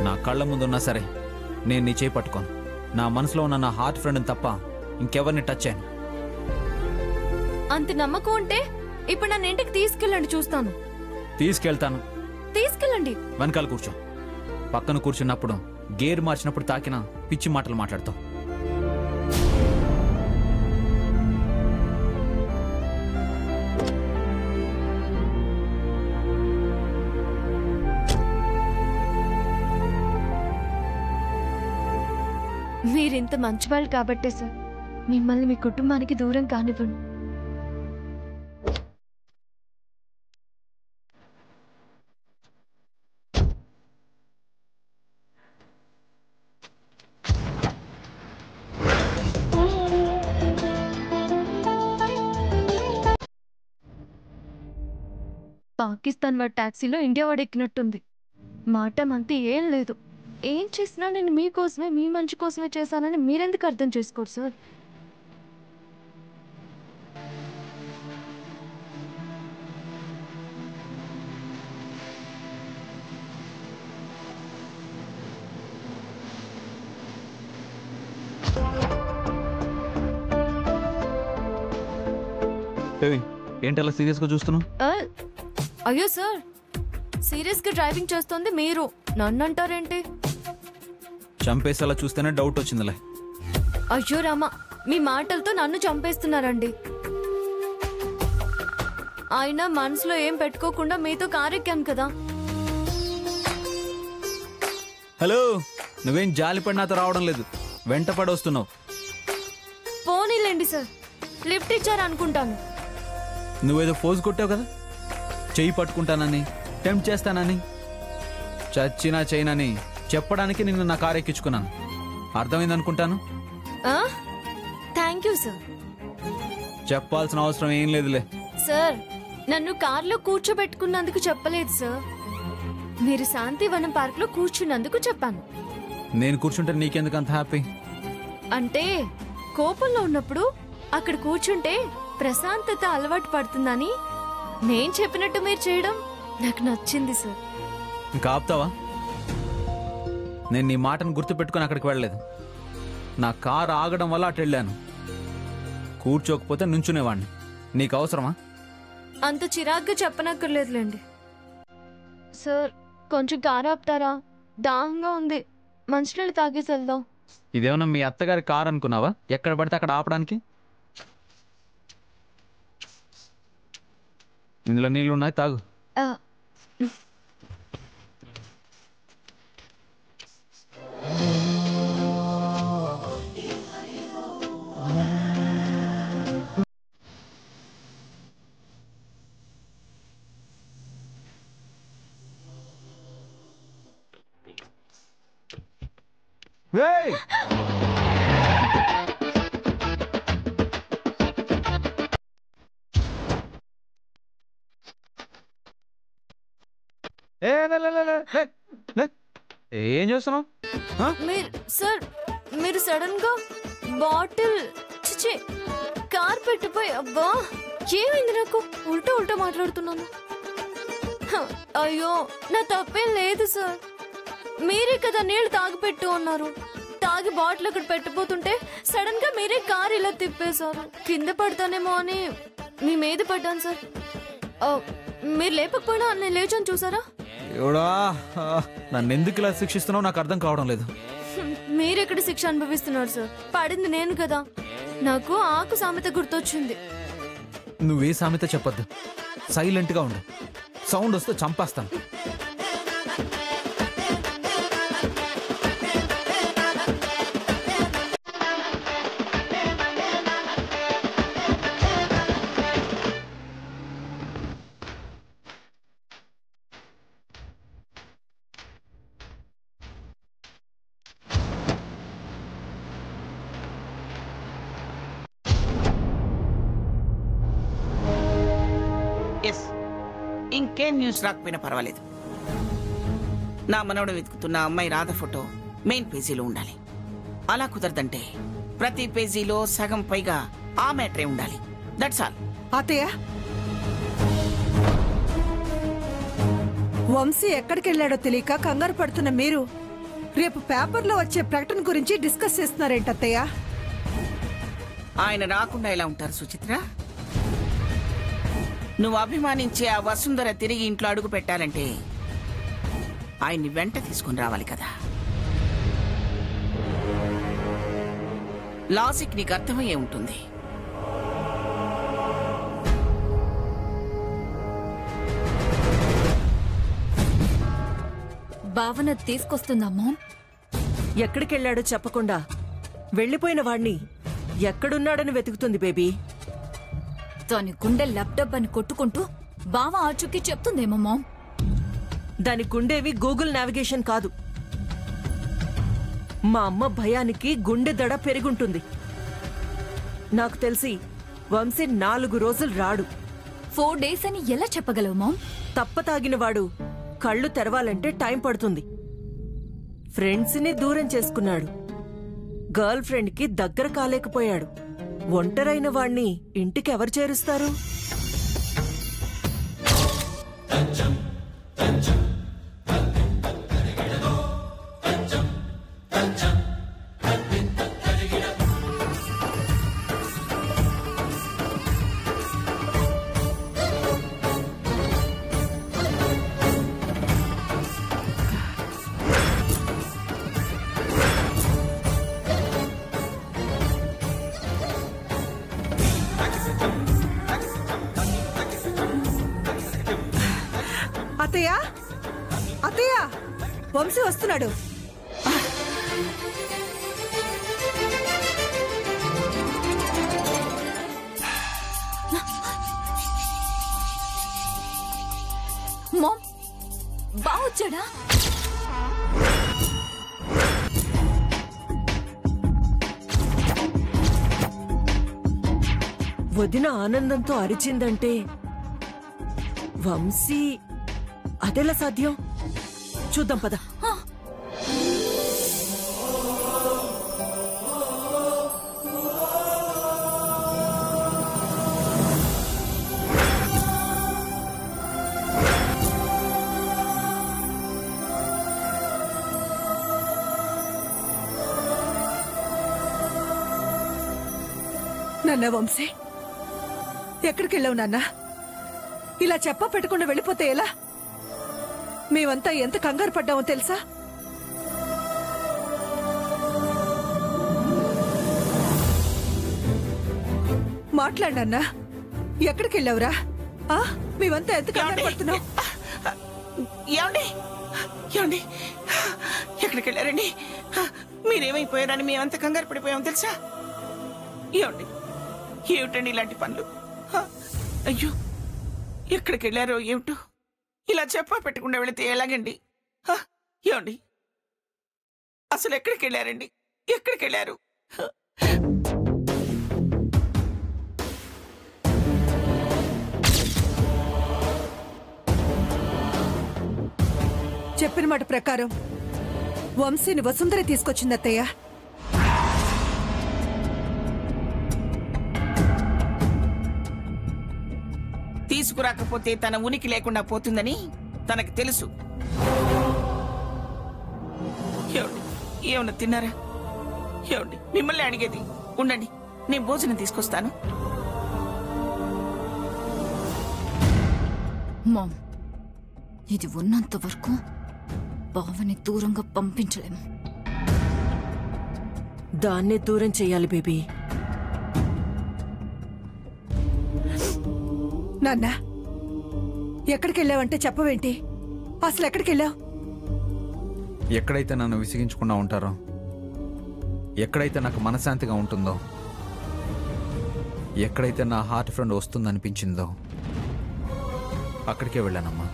నా కళ్ళ ముందున్నా సరే నేను నీ చేయి పట్టుకోను. నా మనసులో ఉన్న నా హార్ట్ ఫ్రెండ్ని తప్ప ఇంకెవరిని టచ్ చేయను. అంత నమ్మకం ఉంటే ఇప్పుడు నన్ను ఇంటికి తీసుకెళ్ళండి, చూస్తాను. తీసుకెళ్తాను. తీసుకెళ్ళండి. వెనకాల కూర్చో. పక్కన కూర్చున్నప్పుడు గేర్ మార్చినప్పుడు తాకిన పిచ్చి మాటలు మాట్లాడతావు. మీరింత మంచివాళ్ళు కాబట్టే సార్ మిమ్మల్ని మీ కుటుంబానికి దూరం కానివ్వండి. పాకిస్తాన్ వాడి టాక్సీలో ఇండియా వాడు ఎక్కినట్టుంది. మాట మంతి ఏం లేదు. ఏం చేసినా నేను మీకోసమే, మీ మంచి కోసమే చేశానని మీరెందుకు అర్థం చేసుకోరు సార్? ఏంటలా సీరియస్గా చూస్తున్నావు? అయ్యో సార్, సీరియస్గా డ్రైవింగ్ చేస్తోంది మీరు, నన్ను అంటారేంటి? చంపేసేలా చూస్తేనే డౌట్ వచ్చిందిలే. అయ్యో రామా, మీ మాటలతో నన్ను చంపేస్తున్నారండి. అయినా మనసులో ఏం పెట్టుకోకుండా మీతో కారెక్కాను కదా. హలో, నువ్వేం జాలిపడి నాతో రావడం లేదు, వెంట పడి వస్తున్నావు. పోనీలేండి సార్, లిఫ్ట్ ఇచ్చారు అనుకుంటాను. నువ్వేదో ఫోజ్ కొట్టావు కదా, చెయ్యి పట్టుకుంటానని, టెంప్ట్ చేస్తానని. చచ్చినా చేయనని చెప్పడానికి నిన్ను నా కారు ఎక్కించుకున్నాను. అర్థమైంది అనుకుంటాను. Thank you sir. చెప్పాల్సిన అవసరం ఏం లేదులే. సార్, నన్ను కార్లో కూర్చోబెట్టుకున్నందుకు చెప్పలేదు సార్, మీరు శాంతివనం పార్క్ లో కూర్చున్నందుకు చెప్పాను. నేను కూర్చుంటే నీకెందుకు అంత హ్యాపీ? అంటే కోపంలో ఉన్నప్పుడు అక్కడ కూర్చుంటే ప్రశాంతత అలవాటు పడుతుందని నేను చెప్పినట్టు మీరు చేయడం నాకు నచ్చింది సార్. ఇంకా ఆపుతావా? నేను నీ మాటను గుర్తుపెట్టుకుని అక్కడికి వెళ్ళలేదు. నా కారు ఆగడం వల్ల అటు వెళ్ళాను. కూర్చోకపోతే నుంచునేవాడిని. నీకు అవసరమా? అంత చిరాగ్గా చెప్పనక్కర్లేదులేండి. సార్, కొంచెం కారు ఆపుతారా? దాహంగా ఉంది, మంచినీళ్ళు తాగేసి వెళ్దాం. ఇదేమన్నా మీ అత్తగారి కారు అనుకున్నావా ఎక్కడ పడితే అక్కడ ఆపడానికి? ఇందులో నీళ్ళు ఉన్నాయి, తాగు. ఏం చేస్తున్నావు? సార్, మీరు సడన్ గా బాటిల్ చిచి కార్ పెట్టిపోయి, అబ్బా ఏమైంది? నాకు ఉల్టా ఉల్టా మాట్లాడుతున్నాను. అయ్యో, నా తప్పేం లేదు సార్. మీరే కదా నీళ్లు తాగిపెట్టు అన్నారు. తాగి బాటిల్ అక్కడ పెట్టిపోతుంటే సడన్ గా మీరే కార్ ఇలా తిప్పేశారు. కింద పడతానేమో అని మీ మీద పడ్డాను సార్. మీరు లేపకపోయినా నేను లేచాను, చూసారా? నన్ను ఎందుకు ఇలా శిక్షిస్తున్నావు నాకు అర్థం కావడం లేదు. మీరెక్కడ శిక్ష అనుభవిస్తున్నారు సార్? పడింది నేను కదా. నాకు ఆకు సామెత గుర్తొచ్చింది. నువ్వే సామెత చెప్పొద్దు, సైలెంట్ గా ఉండు. సౌండ్ వస్తే చంపేస్తాను. ఇంకేం న్యూస్ రాకపోయినా పర్వాలేదు. నా మనవడు వెతుకుతున్న అమ్మాయి రాధ ఫోటో మెయిన్ పేజీలో ఉండాలి. అలా కుదరదంటే ప్రతి పేజీలో సగం పైగా ఆ మ్యాటరే ఉండాలి. That's all. అత్తయ్య, వంశీ ఎక్కడికి వెళ్ళాడో తెలియక కంగారు పడుతున్న మీరు రేపు పేపర్లో వచ్చే ప్రకటన గురించి డిస్కస్ చేస్తున్నారేంటత్తయ్య? ఆయన రాకుండా ఎలా ఉంటారు సుచిత్ర? నువ్వు అభిమానించే ఆ వసుంధర తిరిగి ఇంట్లో అడుగు పెట్టాలంటే ఆయన్ని వెంట తీసుకుని రావాలి కదా. లాజిక్ నీకు అర్థమయ్యే ఉంటుంది. భావన తీసుకొస్తుందమ్మా. ఎక్కడికెళ్ళాడో చెప్పకుండా వెళ్ళిపోయిన వాణ్ణి ఎక్కడున్నాడని వెతుకుతుంది బేబీ. దాని గుండె ల్యాప్టాప్ అని కొట్టుకుంటూ బావ ఆచూకీ చెప్తుందేమో మామ్. దాని గుండేవి గూగుల్ నావిగేషన్ కాదు. మా అమ్మ భయానికి గుండె దడ పెరుగుంటుంది. నాకు తెలిసి వంశీ 4 రోజులు రాడు. 4 days అని ఎలా చెప్పగలవు మామ్? తప్పతాగినవాడు కళ్ళు తెరవాలంటే టైం పడుతుంది. ఫ్రెండ్స్ని దూరం చేసుకున్నాడు. గర్ల్ ఫ్రెండ్కి దగ్గర కాలేకపోయాడు. ఒంటరైన వాణ్ణి ఇంటికి ఎవరు చేరుస్తారు? అత్తయ్య, అత్తయ్య, వంశీ వస్తున్నాడు. మామ్, బావ వచ్చాడా? వదిన ఆనందంతో అరిచిందంటే వంశీ అదెలా సాధ్యం? చూద్దాం పద. నాన్న వంశీ, ఎక్కడికి వెళ్ళావు నాన్న? ఇలా చెప్ప పెట్టకుండా వెళ్ళిపోతే ఎలా? మేమంతా ఎంత కంగారు పడ్డామో తెలుసా? మాట్లాడన్నా, ఎక్కడికి వెళ్ళావురా? మేమంతా ఎంత కంగారు పడుతున్నావు? ఏమండి ఏమండి ఎక్కడికి వెళ్ళారండి? మీరేమైపోయారని మేమంత కంగారు పడిపోయాం తెలుసా? ఏమండి ఏమిటండి ఇలాంటి పనులు? అయ్యో, ఎక్కడికి వెళ్ళారో ఏమిటో. ఇలా చెప్పా పెట్టకుండా వెళితే ఎలాగండి? ఏమండి అసలు ఎక్కడికి వెళ్ళారండి? ఎక్కడికి వెళ్ళారు? చెప్పిన మాట ప్రకారం వంశీని వసుంధర తీసుకొచ్చింది అత్తయ్య. తీసుకురాకపోతే తన ఉనికి లేకుండా పోతుందని తనకు తెలుసు. ఏమన్నా తిన్నారా? ఏమండి మిమ్మల్ని అడిగేది. ఉండండి, నేను భోజనం తీసుకొస్తాను. మామ్, ఇది ఉన్నంత వరకు బావని దూరంగా పంపించలేము. దాన్నే దూరం చెయ్యాలి బేబీ. నాన్న, ఎక్కడికి వెళ్ళావంటే చెప్పవేంటి? అసలు ఎక్కడికి వెళ్ళావు? ఎక్కడైతే నన్ను విసిగించకుండా ఉంటారో, ఎక్కడైతే నాకు మనశ్శాంతిగా ఉంటుందో, ఎక్కడైతే నా హార్ట్ ఫ్రెండ్ వస్తుందనిపించిందో అక్కడికే వెళ్ళానమ్మా.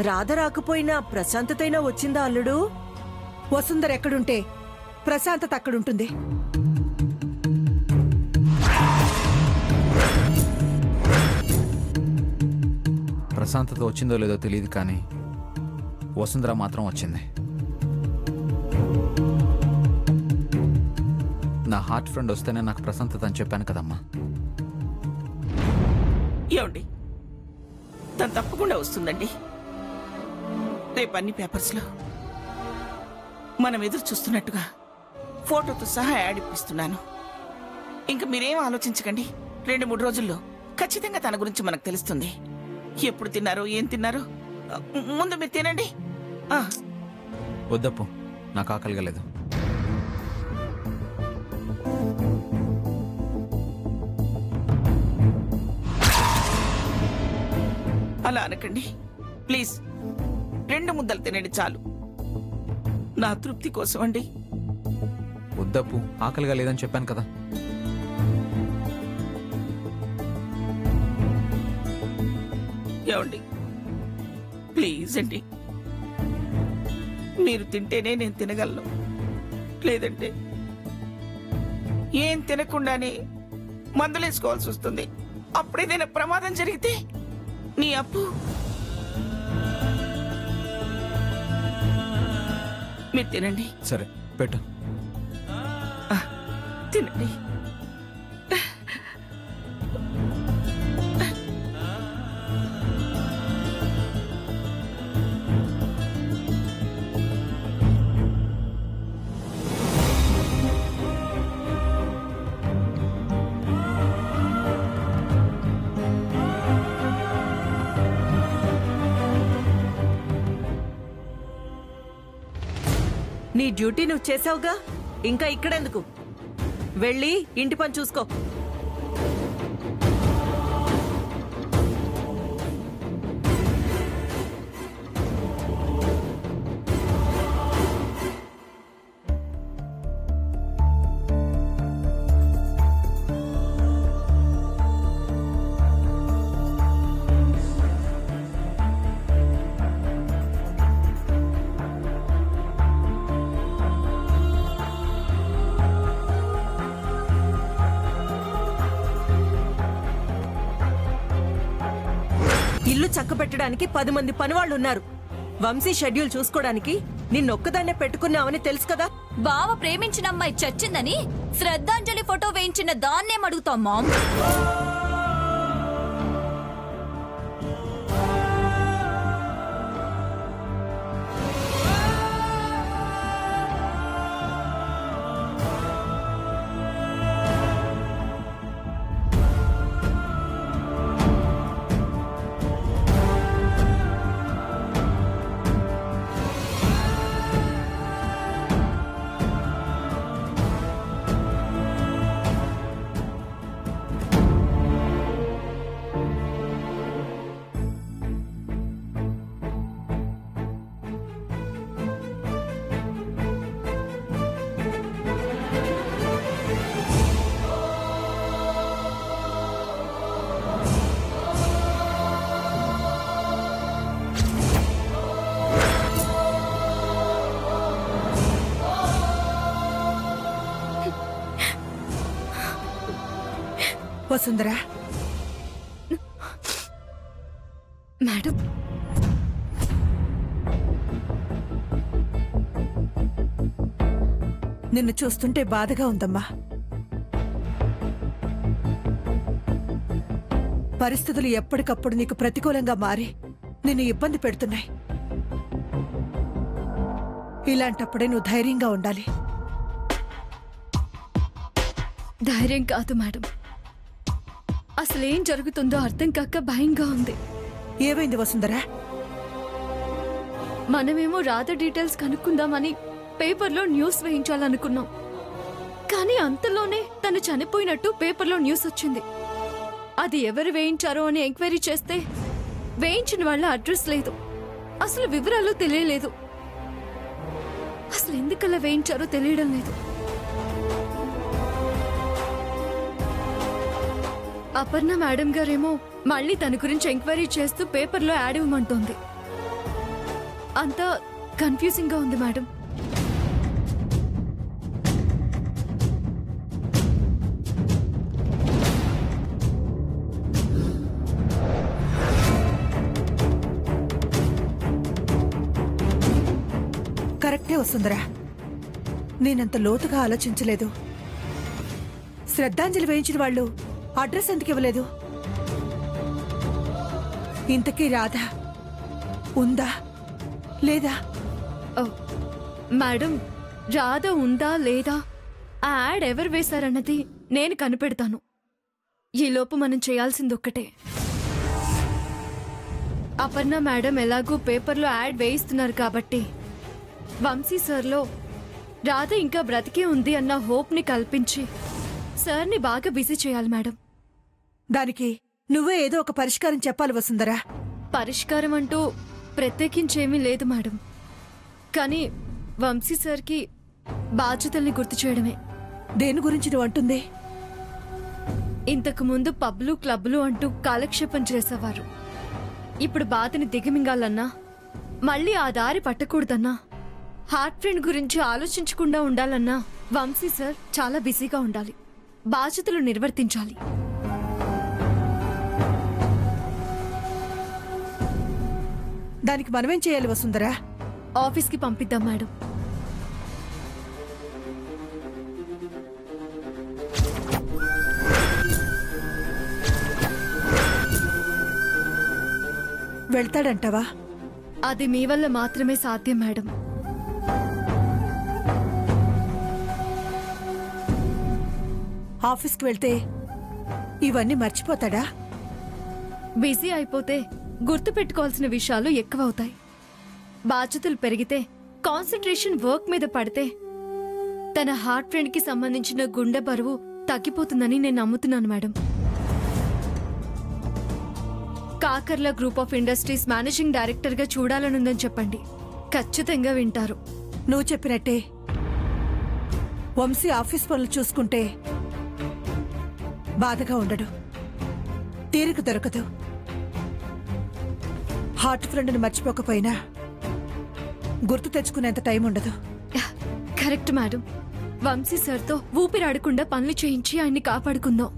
రాధ రాకపోయినా ప్రశాంతతైనా వచ్చిందా అల్లుడు? వసుంధర ఎక్కడుంటే ప్రశాంతత అక్కడుంటుంది. ప్రశాంతత వచ్చిందో లేదో తెలియదు, కానీ వసుంధర మాత్రం వచ్చింది. నా హార్ట్ ఫ్రెండ్ వస్తేనే నాకు ప్రశాంతత అని చెప్పాను కదమ్మా. ఏమండి, తను తప్పకుండా వస్తుందండి. రేపు అన్ని పేపర్స్లో మనం ఎదురు చూస్తున్నట్టుగా ఫోటోతో సహా యాడ్ ఇప్పిస్తున్నాను. ఇంకా మీరేం ఆలోచించకండి. 2-3 రోజుల్లో ఖచ్చితంగా తన గురించి మనకు తెలుస్తుంది. ఎప్పుడు తిన్నారో ఏం తిన్నారో ముందు మీరు తినండి. వద్దప్పు, నాకు ఆకలిగా లేదు. అలా అనకండి ప్లీజ్. 2 ముద్దలు తినండి చాలు, నా తృప్తి కోసం అండి. వద్దప్పు, ఆకలిగా లేదని చెప్పాను కదా. ఏమండి ప్లీజ్ అండి, మీరు తింటేనే నేను తినగలను. లేదంటే ఏం తినకుండానే మందులేసుకోవాల్సి వస్తుంది. అప్పుడేదైనా ప్రమాదం జరిగితే నీ అప్పు. మీరు తినండి. సరే పెట్టు. తినండి. నీ డ్యూటీ నువ్వు చేసావుగా, ఇంకా ఇక్కడెందుకు? వెళ్ళి ఇంటి పని చూసుకో. ఇల్లు చక్కబెట్టడానికి 10 మంది పనివాళ్లున్నారు. వంశీ షెడ్యూల్ చూసుకోవడానికి నిన్నొక్కదాన్నే పెట్టుకున్నావని తెలుసు కదా. బావ ప్రేమించిన అమ్మాయి చచ్చిందని శ్రద్ధాంజలి ఫోటో వేయించిన దాన్నేం అడుగుతాం మామ్? వసుంధర, మేడం, నిన్ను చూస్తుంటే బాధగా ఉందమ్మా. పరిస్థితులు ఎప్పటికప్పుడు నీకు ప్రతికూలంగా మారి నిన్ను ఇబ్బంది పెడుతున్నాయి. ఇలాంటప్పుడే నువ్వు ధైర్యంగా ఉండాలి. ధైర్యం కాదు మేడం, అసలేం జరుగుతుందో అర్థం కాక భయంగా ఉంది. ఏమైంది వసుంధర? మనమేమో రాధ డీటెయిల్స్ కనుక్కుందామని పేపర్లో న్యూస్ వేయించాలనుకున్నాం. కానీ అంతలోనే తను చనిపోయినట్టు పేపర్లో న్యూస్ వచ్చింది. అది ఎవరు వేయించారో అని ఎంక్వైరీ చేస్తే వేయించిన వాళ్ళ అడ్రస్ లేదు, అసలు వివరాలు తెలియలేదు. అసలు ఎందుకలా వేయించారో తెలియడం లేదు. అపర్ణ మేడం గారేమో మళ్ళీ తన గురించి ఎంక్వైరీ చేస్తూ పేపర్లో యాడ్ ఇవ్వమంటోంది. అంతా కన్ఫ్యూజింగ్ గా ఉంది మేడం. కరెక్టే వసుంధర, నేనంత లోతుగా ఆలోచించలేదు. శ్రద్ధాంజలి వేయించిన వాళ్ళు అడ్రస్ ఎందుకు ఇవ్వలేదు? ఇంతకీ రాధ ఉందా లేదా? ఓ, మేడం, రాధ ఉందా లేదా ఆ యాడ్ ఎవరు వేశారన్నది నేను కనిపెడతాను. ఈలోపు మనం చేయాల్సింది ఒక్కటే. అపర్ణ మేడం ఎలాగూ పేపర్లో యాడ్ వేయిస్తున్నారు కాబట్టి వంశీ సార్లో రాధ ఇంకా బ్రతికే ఉంది అన్న హోప్ని కల్పించి సార్ని బాగా బిజీ చేయాలి మేడం. దానికి నువ్వే ఏదో ఒక పరిష్కారం చెప్పాలి వసుంధరా. పరిష్కారం అంటూ ప్రత్యేకించేమీ లేదు మేడం. కానీ వంశీ సార్కి బాధ్యతల్ని గుర్తు చేయడమే. దేని గురించి నువ్వు అంటుంది? ఇంతకు ముందు పబ్లు క్లబ్లు అంటూ కాలక్షేపం చేసేవారు. ఇప్పుడు బాధని దిగమింగాలన్నా, మళ్ళీ ఆ దారి పట్టకూడదన్నా, హార్ట్ ఫ్రెండ్ గురించి ఆలోచించకుండా ఉండాలన్నా వంశీ సార్ చాలా బిజీగా ఉండాలి, బాధ్యతలు నిర్వర్తించాలి. దానికి మనమేం చేయాలి వసుంధరా? ఆఫీస్కి పంపిద్దాం మేడం. వెళ్తాడంటావా? అది మీ వల్ల మాత్రమే సాధ్యం మేడం. ఆఫీస్కి వెళ్తే ఇవన్నీ మర్చిపోతాడా? బిజీ అయిపోతే గుర్తు పెట్టుకోవాల్సిన విషయాలు ఎక్కువవుతాయి. బాధ్యతలు పెరిగితే, కాన్సంట్రేషన్ వర్క్ మీద పడితే తన హార్ట్ ఫ్రెండ్కి సంబంధించిన గుండె బరువు తగ్గిపోతుందని నేను నమ్ముతున్నాను madam. Kakarla group of industries managing డైరెక్టర్గా చూడాలనుందని చెప్పండి, ఖచ్చితంగా వింటారు. నువ్వు చెప్పినట్టే వంశీ ఆఫీస్ పనులు చూసుకుంటే బాధగా ఉండడు, తీరిక దొరకదు. హార్ట్ ఫ్రెండ్ని మర్చిపోకపోయినా గుర్తు తెచ్చుకునేంత టైం ఉండదు. Correct madam. వంశీ సార్తో ఊపిరాడకుండా పనులు చేయించి ఆయన్ని కాపాడుకుందాం.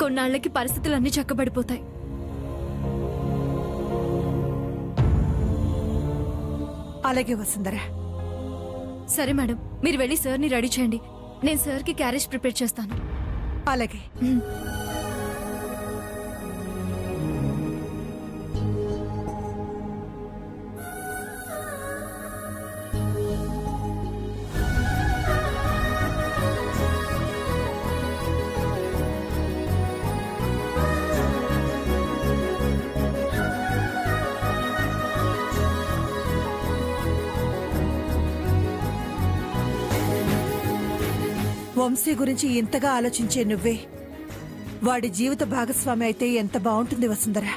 కొన్నాళ్లకి పరిస్థితులన్నీ చక్కబడిపోతాయి. అలాగే వసుంధరా. సరే మేడం, మీరు వెళ్ళి సార్ని రెడీ చేయండి. నేను సార్కి క్యారేజ్ ప్రిపేర్ చేస్తాను. అలాగే. వంశీ గురించి ఇంతగా ఆలోచించే నువ్వే వాడి జీవిత భాగస్వామి అయితే ఎంత బాగుంటుంది వసుంధరా.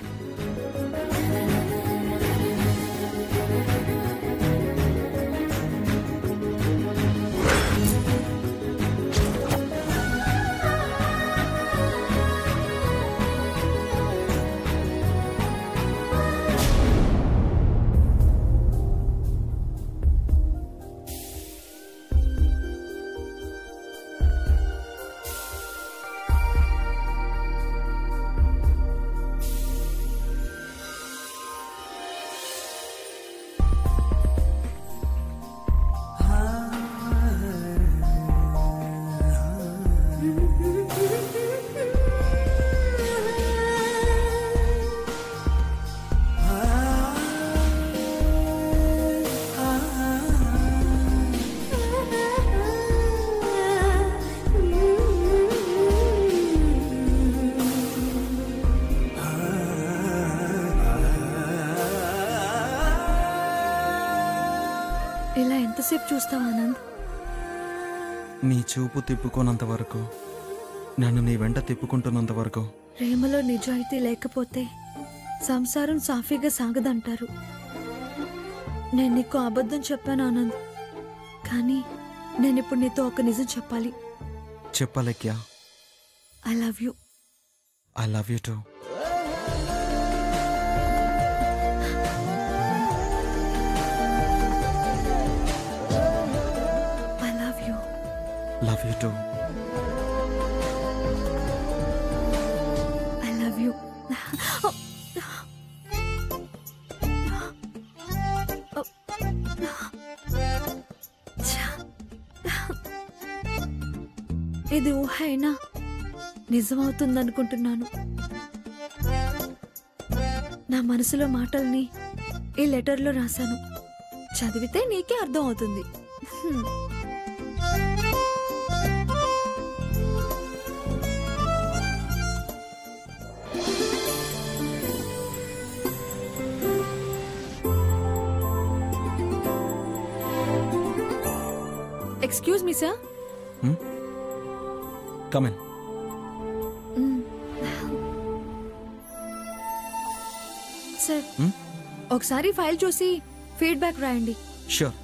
ఇలా ఎంతసేపు చూస్తావా ఆనంద్? నీ చూపు తిప్పుకోనంత వరకు, నన్ను నీ వెంట తిప్పుకుంటున్నంత వరకు. ప్రేమలో నిజాయితీ లేకపోతే సంసారం సాఫీగా సాగదంటారు. నేను నీకు అబద్ధం చెప్పాను ఆనంద్, కానీ నేనిప్పుడు నీతో ఒక నిజం చెప్పాలి. చెప్పలేక్యా? I love you. I love you too. Love you too. I love you. ఇది ఊహ అయినా నిజమవుతుందనుకుంటున్నాను. నా మనసులో మాటల్ని ఈ లెటర్లో రాశాను. చదివితే నీకే అర్థం అవుతుంది. Excuse me sir. Come in. Sir ఒకసారి ఫైల్ చూసి ఫీడ్బ్యాక్ రాయండి. షూర్.